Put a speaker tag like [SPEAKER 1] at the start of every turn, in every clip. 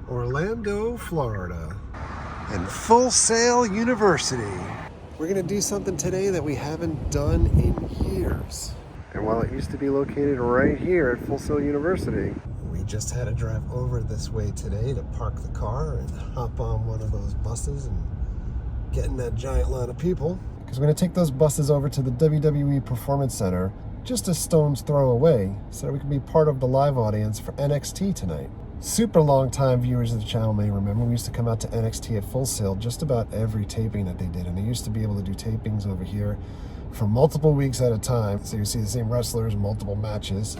[SPEAKER 1] Orlando, Florida, and Full Sail University. We're going to do something today that we haven't done in years. And while it used to be located right here at Full Sail University, we just had to drive over this way today to park the car and hop on one of those buses and get in that giant line of people. Because we're going to take those buses over to the WWE Performance Center just a stone's throw away so that we can be part of the live audience for NXT tonight. Super long time viewers of the channel may remember we used to come out to NXT at Full Sail just about every taping that they did, and they used to be able to do tapings over here for multiple weeks at a time. So you see the same wrestlers, multiple matches,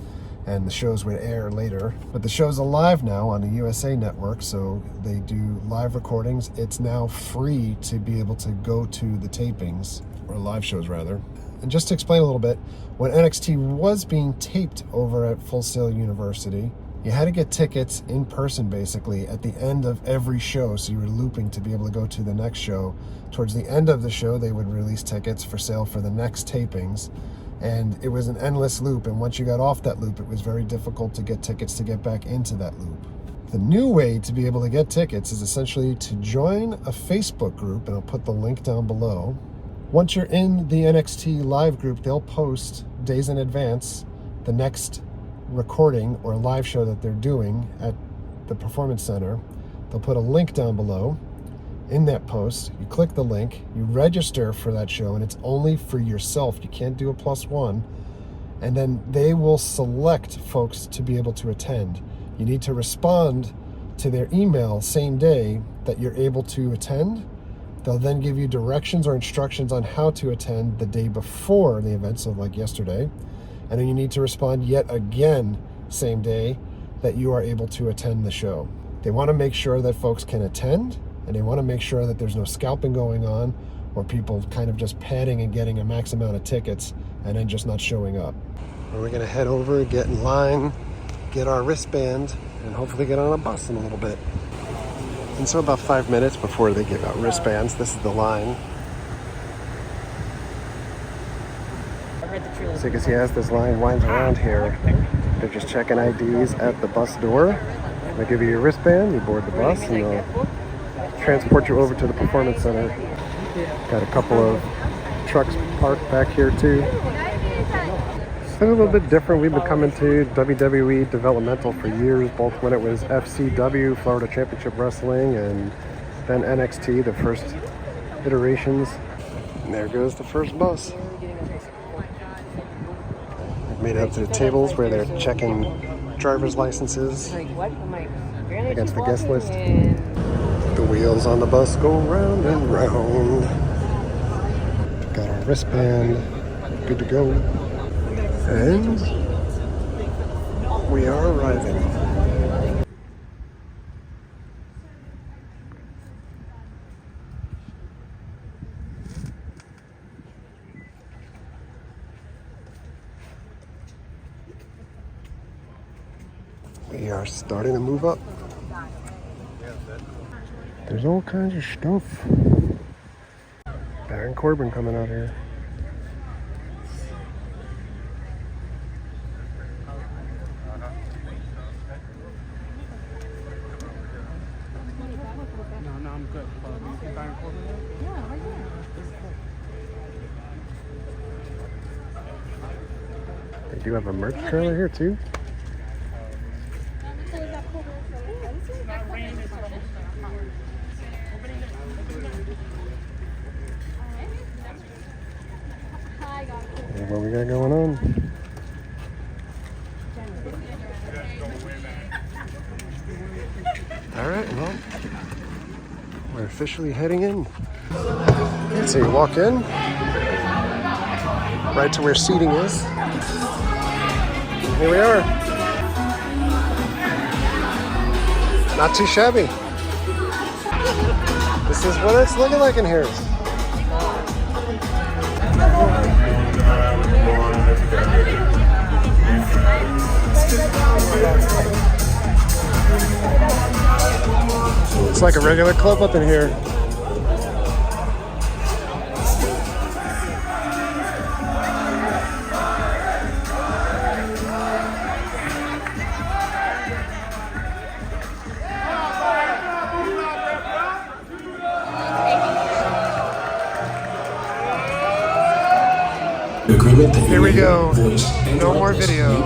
[SPEAKER 1] and the shows would air later. But the show's alive now on the USA Network, so they do live recordings. It's now free to be able to go to the tapings, or live shows rather. And just to explain a little bit, when NXT was being taped over at Full Sail University, you had to get tickets in person basically at the end of every show, so you were looping to be able to go to the next show. Towards the end of the show, they would release tickets for sale for the next tapings, and it was an endless loop, and once you got off that loop, it was very difficult to get tickets to get back into that loop. The new way to be able to get tickets is essentially to join a Facebook group, and I'll put the link down below. Once you're in the NXT live group, they'll post days in advance the next recording or live show that they're doing at the Performance Center. They'll put a link down below. In that post, you click the link, you register for that show, and it's only for yourself. You can't do a +1. And then they will select folks to be able to attend. You need to respond to their email same day that you're able to attend. They'll then give you directions or instructions on how to attend the day before the event, so like yesterday. And then you need to respond yet again same day that you are able to attend the show. They want to make sure that folks can attend, and they want to make sure that there's no scalping going on or people kind of just padding and getting a max amount of tickets and then just not showing up. We're going to head over, get in line, get our wristband, and hopefully get on a bus in a little bit. And so about 5 minutes before they give out wristbands, this is the line. So you can see as this line winds around here, they're just checking IDs at the bus door. They give you your wristband, you board the bus, and they'll transport you over to the Performance Center. Got a couple of trucks parked back here too. It's been a little bit different. We've been coming to WWE developmental for years, both when it was FCW, Florida Championship Wrestling, and then NXT, the first iterations. And there goes the first bus. Made it up to the tables where they're checking driver's licenses against the guest list. The wheels on the bus go round and round. Got our wristband, good to go. And we are arriving. We are starting to move up. There's all kinds of stuff. Baron Corbin coming out here.
[SPEAKER 2] No, I'm good. Baron Corbin? Yeah, right here.
[SPEAKER 1] They do have a merch trailer here too. What we got going on? All right, well, we're officially heading in. So you walk in, right to where seating is. And here we are. Not too shabby. This is what it's looking like in here. It's like a regular club up in here. Here we go. No more video.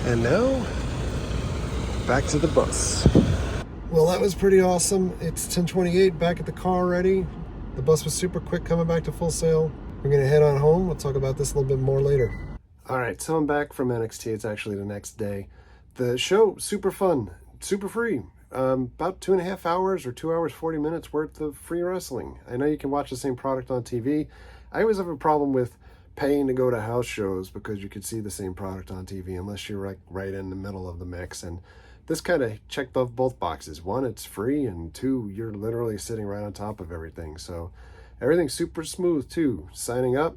[SPEAKER 1] And now, back to the bus. Well, that was pretty awesome. It's 10:28, back at the car already. The bus was super quick coming back to Full Sail. We're gonna head on home. We'll talk about this a little bit more later. All right, so I'm back from NXT. It's actually the next day. The show, super fun, super free. About 2.5 hours or 2 hours, 40 minutes worth of free wrestling. I know you can watch the same product on TV. I always have a problem with paying to go to house shows because you could see the same product on TV unless you're like right in the middle of the mix. And this kind of checked off both boxes. One, it's free, and two, you're literally sitting right on top of everything. So everything's super smooth too. Signing up,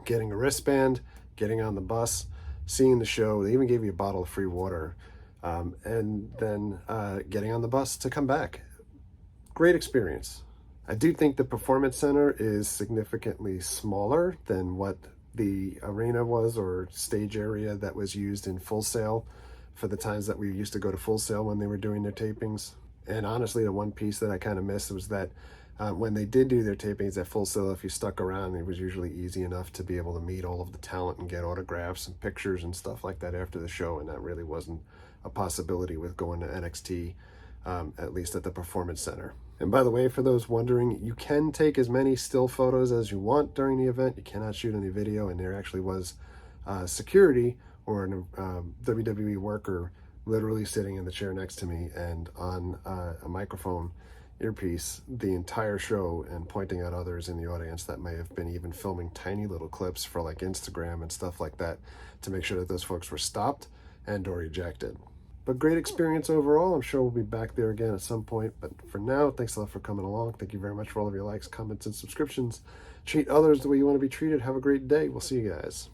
[SPEAKER 1] getting a wristband, getting on the bus, seeing the show. They even gave you a bottle of free water. And then getting on the bus to come back. Great experience. I do think the Performance Center is significantly smaller than what the arena was or stage area that was used in Full Sail for the times that we used to go to Full Sail when they were doing their tapings. And honestly, the one piece that I kind of missed was that when they did do their tapings at Full Sail, if you stuck around, it was usually easy enough to be able to meet all of the talent and get autographs and pictures and stuff like that after the show, and that really wasn't a possibility with going to NXT, at least at the Performance Center. And by the way, for those wondering, you can take as many still photos as you want during the event. You cannot shoot any video, and there actually was security or a WWE worker literally sitting in the chair next to me and on a microphone earpiece the entire show and pointing out others in the audience that may have been even filming tiny little clips for like Instagram and stuff like that to make sure that those folks were stopped and or ejected. But great experience overall. I'm sure we'll be back there again at some point. But for now, thanks a lot for coming along. Thank you very much for all of your likes, comments, and subscriptions. Treat others the way you want to be treated. Have a great day. We'll see you guys.